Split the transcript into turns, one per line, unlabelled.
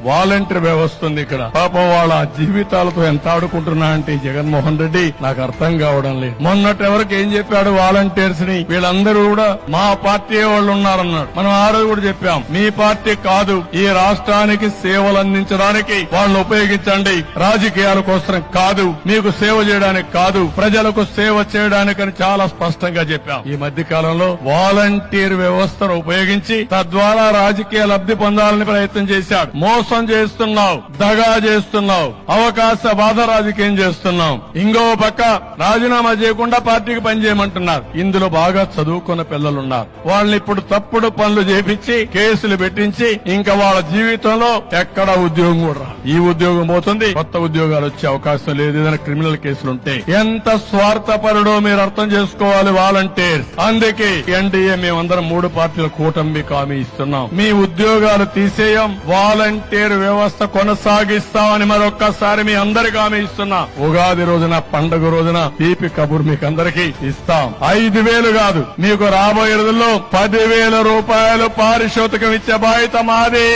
Volunteer వ్యవస్థ ఉంది ఇక్కడ. పాపం వాళ్ళ జీవితాలతో ఎంత ఆడుకుంటున్నా అంటే జగన్మోహన్ రెడ్డి నాకు అర్థం కావడం లేదు. మొన్నటి ఎవరికి ఏం చెప్పాడు వాలంటీర్స్ ని, వీళ్ళందరూ కూడా మా పార్టీ వాళ్ళు ఉన్నారన్నాడు. మనం ఆ రోజు కూడా చెప్పాం, మీ పార్టీ కాదు, ఈ రాష్ట్రానికి సేవలు అందించడానికి వాళ్ళని ఉపయోగించండి, రాజకీయాల కోసం కాదు, మీకు సేవ చేయడానికి కాదు, ప్రజలకు సేవ చేయడానికని చాలా స్పష్టంగా చెప్పాం. ఈ మధ్య కాలంలో వాలంటీర్ వ్యవస్థను ఉపయోగించి తద్వారా రాజకీయ లబ్ధి పొందాలని ప్రయత్నం చేశాడు. మోసం చేస్తున్నావు, దగా చేస్తున్నావు, అవకాశవాద రాజకీయం చేస్తున్నావు. ఇంకో పక్క రాజీనామా చేయకుండా పార్టీకి పనిచేయమంటున్నారు. ఇందులో బాగా చదువుకున్న పిల్లలున్నారు. వాళ్ళని ఇప్పుడు తప్పుడు పనులు చేపించి కేసులు పెట్టించి ఇంకా వాళ్ళ జీవితంలో ఎక్కడ ఉద్యోగం కూడా రాదు. ఈ ఉద్యోగం పోతుంది, కొత్త ఉద్యోగాలు వచ్చే అవకాశం లేదు. ఏదైనా క్రిమినల్ కేసులుంటే ఎంత స్వార్థపరుడో మీరు అర్థం చేసుకోవాలి వాలంటీర్స్. అందుకే ఎన్డీఏ మేమందరం 3 పార్టీల కూటమి హామీ ఇస్తున్నాం. మీ ఉద్యోగాలు తీసేయం, వాలంటీర్ వ్యవస్థ కొనసాగిస్తామని మరొక్కసారి మీ అందరికీ హామీ ఇస్తున్నా. ఉగాది రోజున, పండుగ రోజున తీపి కబుర్ మీకు అందరికీ ఇస్తాం. 5,000 కాదు, మీకు రాబోయే రోజుల్లో 10,000 రూపాయలు పారితోషికం ఇచ్చే బాధ్యత మాది.